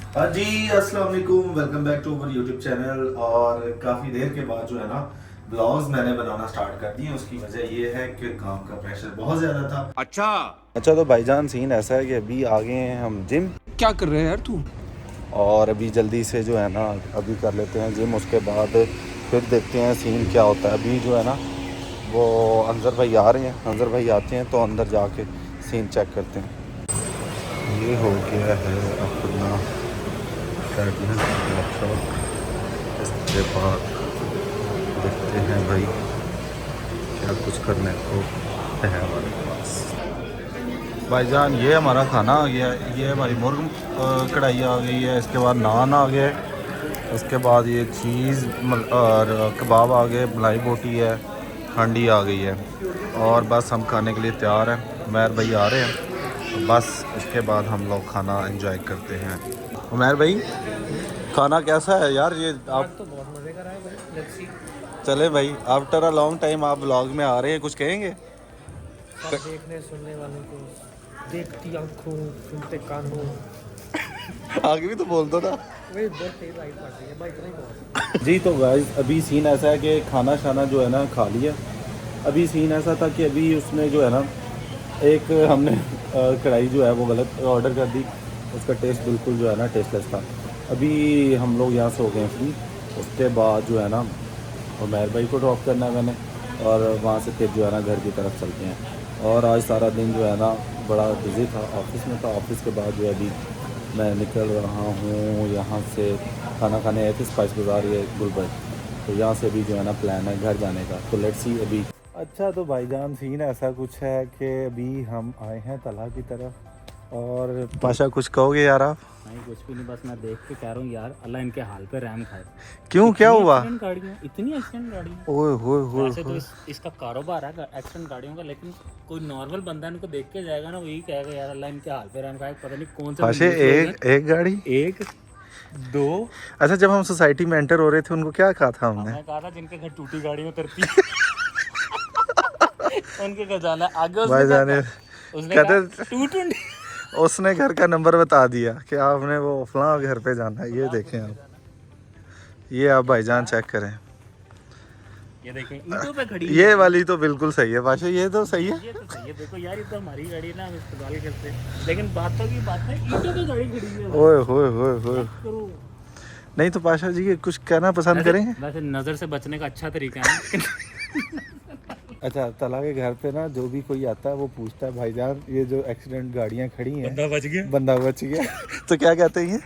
हाँ जी, अस्सलाम वालेकुम, welcome back to our YouTube channel. और काफ़ी देर के बाद जो है ना ब्लॉग्स मैंने बनाना स्टार्ट कर दिए। उसकी वजह ये है कि काम का प्रेशर बहुत ज़्यादा था। अच्छा तो भाईजान सीन ऐसा है कि अभी आ गए हैं हम जिम। क्या कर रहे हैं यार तू? और अभी जल्दी से जो है ना अभी कर लेते हैं जिम, उसके बाद फिर देखते हैं सीन क्या होता है। अभी जो है ना वो अंजर भाई आ रहे हैं, अंजर भाई आते हैं तो अंदर जाके सीन चेक करते हैं। ये हो गया है अपना ट्रेडमिल वर्कआउट। इसके बाद देखते हैं भाई क्या कुछ करने को है हमारे पास। भाईजान ये हमारा खाना आ गया, ये हमारी मुर्ग कढ़ाई आ गई है। इसके बाद नान आ गए, उसके बाद ये चीज़ और कबाब आ गए, मलाई बोटी है, हांडी आ गई है। और बस हम खाने के लिए तैयार हैं। उमैर भाई आ रहे हैं तो बस इसके बाद हम लोग खाना एंजॉय करते हैं। उमैर भाई खाना कैसा है यार? ये आप तो बहुत मजे का रहा है भाई। Let's see. चले भाई, आफ्टर अ लॉन्ग टाइम आप ब्लॉग में आ रहे हैं, कुछ कहेंगे? सब देखने सुनने वालों को, देखती आंखों सुनते कानों। आगे भी तो बोल दो ना। वही बहुत तेज लाइट पड़ रही है भाई, इतना ही बहुत। जी तो गाइस अभी सीन ऐसा है कि खाना शाना जो है ना खा लिया। अभी सीन ऐसा था कि अभी उसने जो है ना एक हमने कढ़ाई जो है वो गलत ऑर्डर कर दी। उसका टेस्ट बिल्कुल जो है ना टेस्टलेस था। अभी हम लोग यहाँ से हो गए फ्री। उसके बाद जो है ना उमैर भाई को ड्रॉप करना है मैंने, और वहाँ से फिर जो है ना घर की तरफ चलते हैं। और आज सारा दिन जो है ना बड़ा बिज़ी था, ऑफिस में था। ऑफिस के बाद जो है अभी मैं निकल रहा हूँ यहाँ से। खाना खाने आए थे स्पाइस बाज़ार, ये गुलबर्ग। तो यहाँ से अभी जो है ना प्लान है घर जाने का। तो लेट्स सी अभी। अच्छा तो भाईजान सीन ऐसा कुछ है कि अभी हम आए हैं तला की तरफ। और पाशा कुछ कहोगे यार आप? नहीं कुछ भी नहीं, बस मैं देख के कह रहा हूँ यार, अल्लाह इनके हाल पे रहम खाए। क्यों, क्या हुआ? इतनी एक्सीडेंट गाड़ियाँ। ओए होए होए वैसे तो होए। इसका कारोबार है एक्सीडेंट गाड़ियों का, लेकिन कोई नॉर्मल बंदा इनको देख के जाएगा ना, वही कहेगा यार अल्लाह इनके हाल पे रहम खाए। पता नहीं कौन से पाशे मंजूस लोग हैं। एक गाड़ी। एक दो। अच्छा जब हम सोसाइटी में एंटर हो रहे थे उनको क्या कहा था हमने? मैं कहा था जिनके घर टूटी गाड़ी में उतरती उनके घर जाना है। आगे उसने क्या भाईजान कहा? उसने कहा कहते उसने घर का नंबर बता दिया कि आपने वो फलां घर पे जाना है। ये देखें आप, ये आप भाईजान चेक करें। ये देखें ईंटों पे खड़ी है। ये वाली तो बिल्कुल सही है पाशा, ये तो सही है। ये तो सही है। देखो यार ये तो हमारी गाड़ी है ना, हम इस्तेमाल करते हैं, लेकिन बातों की बात है, ईंटों पे गाड़ी खड़ी है। ओए होए होए होए। करो। नहीं तो पाशा जी कुछ कहना पसंद करेंगे? वैसे नजर से बचने का अच्छा तरीका है। अच्छा तला के घर पे ना जो भी कोई आता है वो पूछता है भाईजान ये जो एक्सीडेंट गाड़ियाँ खड़ी हैं बंदा बच गया। बंदा बच गया। तो क्या कहते हैं?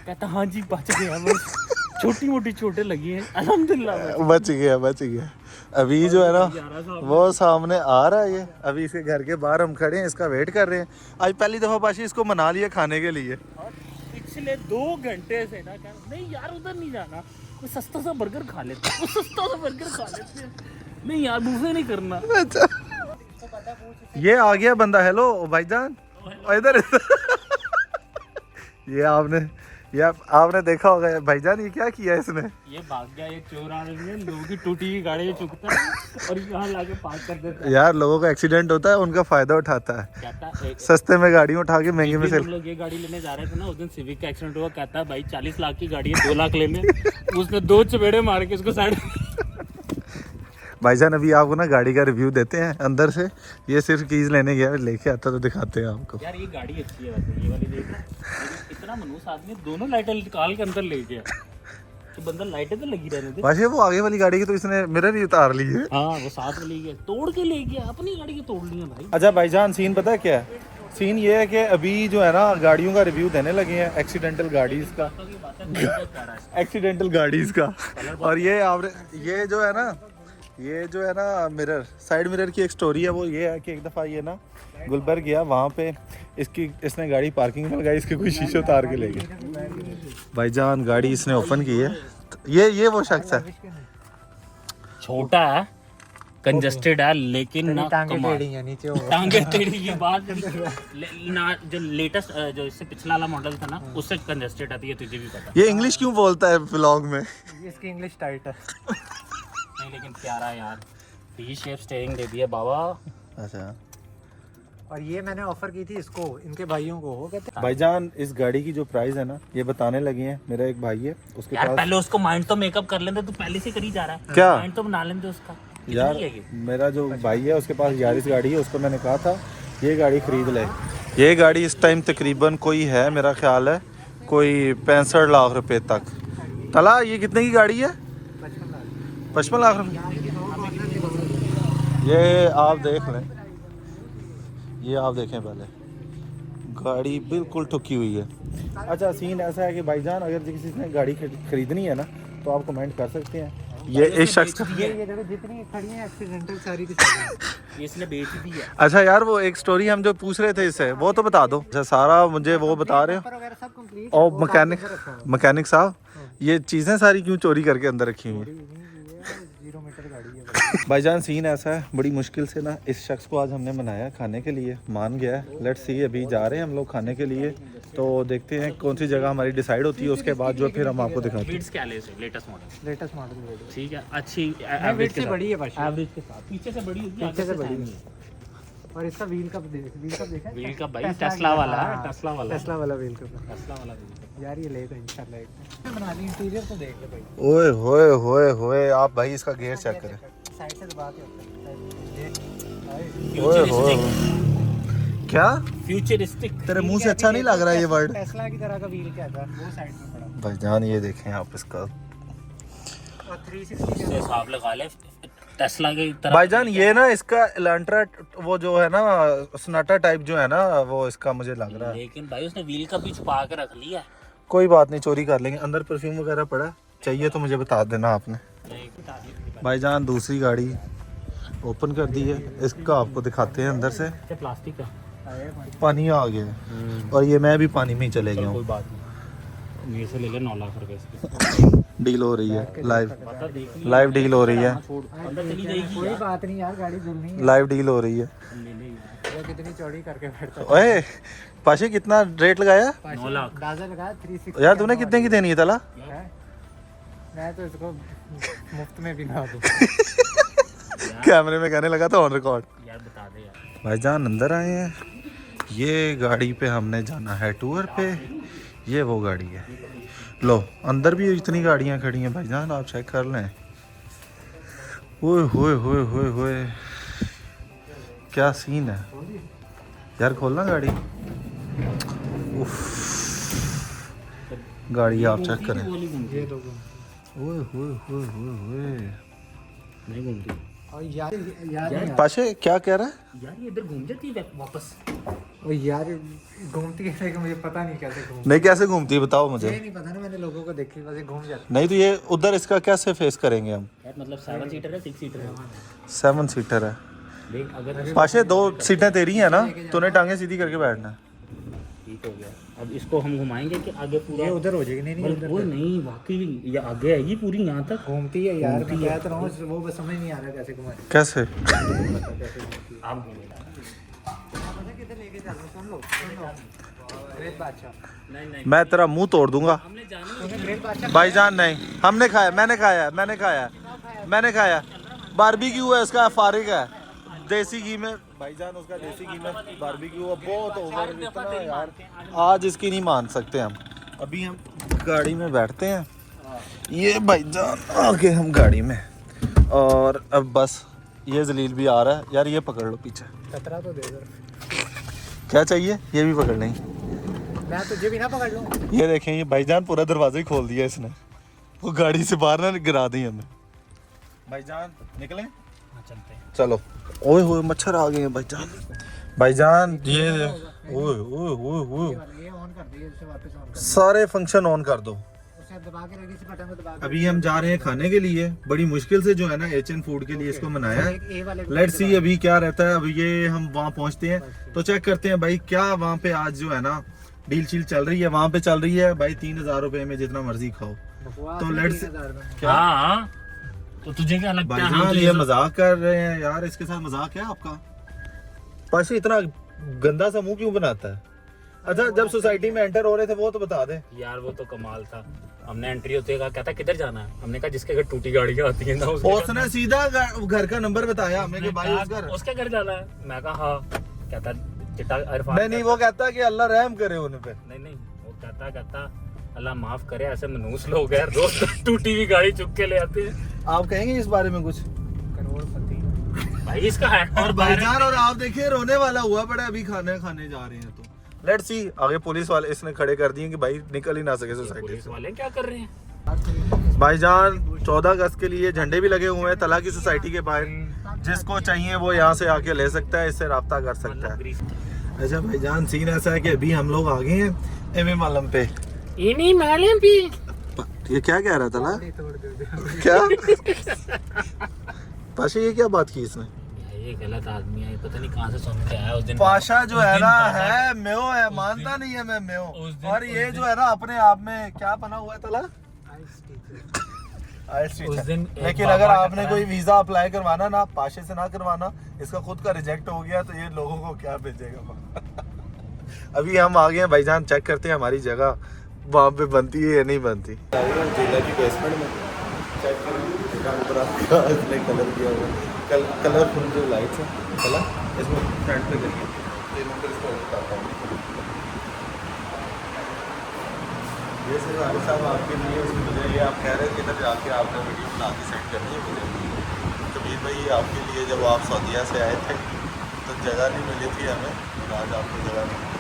कहता हाँ जी बच गया, बस छोटी मोटी चोटें लगी हैं अल्हम्दुलिल्लाह। बच गया बच गया। अभी जो है ना वो सामने आ रहा है। ये अभी इसके घर के बाहर हम खड़े हैं, इसका वेट कर रहे हैं। आज पहली दफा पाशी इसको मना लिया खाने के लिए। और पिछले 2 घंटे से ना कह नहीं यार उधर नहीं जाना, कोई सस्ता सा बर्गर खा लेते हैं, सस्ता सा बर्गर खा लेते हैं। नहीं यार बुफे नहीं करना। अच्छा ये आ गया बंदा। हेलो भाईजान इधर। ये आपने देखा होगा भाईजान ये क्या किया इसने? ये भाग गया, ये चोर आदमी है, लोगों की टूटी हुई गाड़ी चुकता है और यहाँ लाके पार्क कर देता है। यार लोगों का एक्सीडेंट होता है उनका फायदा उठाता है, कहता है सस्ते में गाड़ियाँ उठा के महंगे में हम सेल। लोग ये गाड़ी लेने जा रहे थे ना, उस दिन सिविक का एक्सीडेंट हुआ। कहता है भाई 40 लाख की गाड़ी है, 2 लाख लेने। उसने 2 चपेड़े मार के उसको साइड। भाईजान अभी आपको ना गाड़ी का रिव्यू देते हैं अंदर से। ये सिर्फ कीज लेने गया, लेके आता तो दिखाते हैं आपको। यार ये गाड़ी अच्छी है वैसे, ये वाली देख। लेकिन इतना मनूस आदमी दोनों लाइटें निकाल के अंदर ले गया। तो बंदा लाइटें तो लगी रहने दे। भाई वो आगे वाली गाड़ी की तो इसने मिरर ही उतार ली है। हाँ वो साथ में ले गया, तोड़ के ले गया, अपनी गाड़ी के तोड़ लिया भाई। अच्छा भाईजान सीन पता है क्या है? सीन ये है कि अभी जो है ना गाड़ियों का रिव्यू देने लगे हैं, एक्सीडेंटल गाड़ीज का। एक्सीडेंटल गाड़ीज का। और ये आपने ये जो है ना मिरर, साइड मिरर की एक स्टोरी है। वो ये है कि एक दफ़ा ये ना गुलबर्ग गया, वहाँ पे इसने गाड़ी पार्किंग में लगाई, इसके कोई शीशे उतार के ले गए। भाईजान गाड़ी इसने ओपन की है। ये वो शख्स है। छोटा है, कंजस्टेड है, लेकिन ना टांगे टेढ़ी हैं नीचे वो। टांगे टेढ़ी की बात ना, जो लेटेस्ट जो इससे पिछला वाला मॉडल था ना उससे कंजस्टेड आती है, तुझे भी पता। ये इंग्लिश क्यों बोलता है व्लॉग में? इसकी इंग्लिश टाइट है। नहीं लेकिन प्यारा यार, टी शेप स्टीयरिंग दे दिया बाबा। अच्छा और ये मैंने ऑफर की थी इसको, इनके भाइयों को। वो कहते भाईजान इस गाड़ी की जो प्राइस है ना ये बताने लगे हैं। मेरा एक भाई है उसके यार पास। पहले उसको माइंड तो मेकअप कर लेते, तू पहले से करी जा रहा है। क्या? माइंड तो बना लेते उसका। यार कितनी है ये? मेरा जो भाई है उसके पास यारिस गाड़ी है, उसको मैंने कहा था ये गाड़ी खरीद ले। ये गाड़ी इस टाइम तकरीबन कोई है, मेरा ख्याल है कोई 65 लाख रुपए तक। तला ये कितने की गाड़ी है? 55 लाख रुपए। ये आप देख लें, ये आप देखें पहले, गाड़ी बिल्कुल ठुकी हुई है। अच्छा सीन ऐसा है कि भाईजान अगर किसी ने गाड़ी खरीदनी है ना तो आप कमेंट कर सकते हैं। ये इस शख्स का ये देखो जितनी खड़ी है एक्सीडेंटल सारी की सारी। ये इसने बेच दी है। अच्छा यार वो एक स्टोरी हम जो पूछ रहे थे इससे वो तो बता दो। अच्छा सारा मुझे वो बता रहे हो। पेपर वगैरह सब कंप्लीट। और मैकेनिक साहब ये चीज़ें सारी क्यों चोरी करके अंदर रखी हुई हैं? 0 मीटर गाड़ी है। भाईजान सीन ऐसा है, बड़ी मुश्किल से ना इस शख्स को आज हमने मनाया खाने के लिए, मान गया है। लेट्स सी अभी जा रहे हैं हम लोग खाने के लिए, तो देखते हैं कौन सी जगह हमारी डिसाइड होती है, उसके बाद जो फिर हम आपको दिखाते हैं। बिट्स क्या ले से लेटेस्ट मॉडल। लेटेस्ट मॉडल ठीक है, अच्छी एवरेज एवरेज से बड़ी है पाशा। एवरेज के साथ पीछे से बड़ी होगी, पीछे आगे से से बड़ी बड़ी है। और इसका व्हील कप देखा है? व्हील का भाई टेस्ला वाला है, हाँ, टेस्ला वाला टेस्ला वाला व्हील कप। टेस्ला वाला व्हील। यार ये ले तो इंशाल्लाह एक बना ली। इंटीरियर तो देख ले भाई। ओए होए होए होए, आप भाई इसका गेयर चेक करें। साइड से दबा के होता है। ओए होए क्या फ्यूचरिस्टिक। तेरे मुंह से अच्छा नहीं लग रहा है ये वर्ड? टेस्ला की तरह का व्हील क्या था वो साइड में पड़ा। भाईजान ये देखें आप इसका। और 360 से हिसाब लगा ले टेस्ला की तरह। भाईजान ये ना इसका एलांट्रा वो जो है ना सनाटा टाइप जो है ना वो इसका मुझे लग रहा है। लेकिन भाई उसने व्हील का भी छुपा के रख लिया। कोई बात नहीं, चोरी कर लेंगे। अंदर परफ्यूम वगैरह पड़ा चाहिए तो मुझे बता देना आपने। भाईजान दूसरी गाड़ी ओपन कर दी है, इसका आपको दिखाते हैं अंदर से। प्लास्टिक का पानी आ गया है और ये मैं भी पानी में ही चले गया कोई हूँ। बात नहीं, मेरे से ले ले 9 लाख रुपए इसके। डील हो रही है लाइव, पता देख लाइव डील हो रही है, अंदर चली जाएगी। कोई बात नहीं यार, गाड़ी धुलनी है। लाइव डील हो रही है। वो कितनी चौड़ी करके बैठता है। ओए पाशे कितना रेट लगाया? 9 लाख। अंदाजा लगाया 360। यार तूने कितने की देनी है तला? है? मैं तो इसको मुफ्त में भी ना दूं। कैमरे में कहने लगा था ऑन रिकॉर्ड। यार बता दे यार। भाईजान अंदर आए हैं, ये गाड़ी पे हमने जाना है टूर पे। ये वो गाड़ी है। लो अंदर भी इतनी गाड़ियां खड़ी हैं भाईजान, आप चेक कर लें। ओए होए होए होए होए क्या सीन है यार। खोलना गाड़ी। उफ गाड़ी आप चेक करें। ये लोग ओए होए होए होए होए। नहीं घूमती और यार पाशे क्या कह रहा है? यार, ये इधर घूम जाती है वापस। और यार घूमती है लेकिन मुझे पता नहीं कैसे घूमती नहीं कैसे घूमती है बताओ है। मुझे। ये नहीं पता ना, मैंने लोगों को देखी वैसे घूम जाती नहीं तो ये उधर इसका कैसे फेस करेंगे हम? यार मतलब 7 सीटर है 6 सीटर है। 7 सीटर है। देख अगर पाशे 2 सीटें तेरी हैं ना, तूने टांगे सीधी करके बैठना है। ठीक हो गया। अब इसको हम घुमाएंगे कि आगे पूरा ये उधर हो जाएगी। नहीं नहीं वो नहीं, वाकई ये आगे आएगी पूरी यहाँ तक। घूमती है यार, मैं कह तो रहा हूँ, वो बस समझ नहीं आ रहा कैसे घुमाए। कैसे? आप घूमेगा। पता किधर लेके चल रहा हूँ, सुन लो ग्रेट बादशाह। नहीं नहीं, मैं तेरा मुंह तोड़ दूंगा। हमने जाना तूने ग्रेट बादशाह भाईजान नहीं, हमने खाया, मैंने खाया, मैंने खाया। बारबेक्यू है इसका, फारिग है देसी घी में। भाईजान उसका देसी घी में बारबेक्यू है, बहुत ओवर इतना यार। आज इसकी नहीं मान सकते हम। अभी हम गाड़ी में बैठते हैं, ये भाईजान आगे हम गाड़ी में, और अब बस ये जलील भी आ रहा है। यार ये पकड़ लो पीछे। खतरा तो दे दो। क्या चाहिए? ये भी पकड़ लेंगे। मैं तुझे भी ना पकड़ लूँ। ये देखें, ये भाईजान पूरा दरवाजा ही खोल दिया इसने, वो गाड़ी से बाहर ना गिरा दी हमें। भाईजान निकलें? हाँ, चलते हैं। चलो। ओए होए मच्छर आ गए हैं भाईजान। भाईजान ये ओए ओए ओए ओए ये ऑन कर दिए, इससे वापस ऑन कर। सारे फंक्शन ऑन कर दो। उसे दबा के रखी, इस बटन को दबा के। अभी हम जा रहे हैं खाने के लिए, बड़ी मुश्किल से जो है ना एचएन फूड के लिए इसको मनाया है। एक ए वाले को लेट्स सी अभी क्या रहता है। अभी ये हम वहाँ पहुँचते हैं तो चेक करते हैं भाई क्या वहाँ पे आज जो है ना डील शील चल रही है। वहाँ पे चल रही है भाई 3000 रुपए में जितना मर्जी खाओ। बकवास तो है, लेट्स 3000 में। क्या हाँ, तो तुझे क्या लगता है? हाँ, भाईजान तुझे ये मजाक कर रहे हैं यार, इसके साथ मजाक है आपका? पाशी इतना गंदा सा मुंह क्यों बनाता है? अच्छा जब सोसाइटी में एंटर हो रहे थे वो तो बता दे। यार वो तो कमाल था। हमने एंट्री होते ही कहा, कहता किधर जाना है? हमने कहा जिसके घर टूटी गाड़ियां आती हैं ना उसने सीधा घर का नंबर बताया हमें कि भाई उस घर। उसके घर जाना है। मैं कहा हाँ। कहता चिट्टा इरफान नहीं वो कहता कि अल्लाह रहम करे उन पे। नहीं वो कहता अल्लाह माफ करे, ऐसे मनूस लोग हैं रोज टूटी हुई गाड़ी चुक के ले आते हैं। आप कहेंगे इस बारे में कुछ? करोड़पति भाई इसका है और भाईजान और आप देखिए रोने वाला हुआ पड़ा है, अभी खाने जा रहे हैं। तो लेट्स सी आगे पुलिस वाले इसने खड़े कर दिए कि भाई निकल ही ना सके सोसाइटी पुलिस से। वाले क्या कर रहे हैं? भाईजान 14 अगस्त के लिए झंडे भी लगे हुए हैं तला की सोसाइटी के बाहर, जिसको चाहिए वो यहाँ से आके ले सकता है, इससे रब्ता कर सकता है। अच्छा भाईजान सीन ऐसा है कि अभी हम लोग आ गए हैं एम मालम पे। इन्हीं मालूम भी ये क्या कह रहा था ना? क्या पाशा ये क्या बात की इसने? ये गलत आदमी है, पता नहीं कहाँ से सुन के आया उस दिन। पाशा जो है ना उस दिन है मेो है, मानता नहीं है मैं मेो। और ये जो है ना अपने आप में क्या बना हुआ है तला आइल्स उस दिन टीचर। एक लेकिन बाबा अगर टकराया। आपने कोई वीजा अप्लाई करवाना ना पाशे से ना करवाना, इसका खुद का रिजेक्ट हो गया तो ये लोगों को क्या भेजेगा। अभी हम आ गए हैं भाईजान, चेक करते हैं हमारी जगह वहाँ पे बनती है या नहीं बनती। जिला की बेसमेंट में चेक करें इसने कलर किया हुआ कलरफुल जो लाइट्स है चला इसमें फ्रंट पे करिए तो नंबर इसको बताता हूँ। ये सिर्फ आगे साहब आपके लिए उसकी वजह ये आप कह रहे थे इधर जाके आपने वीडियो बना के सेंड करनी है मुझे। तो वीर भाई आपके लिए जब आप सऊदीया से आए थे तो जगह नहीं मिली थी हमें, और आज आपको जगह मिली।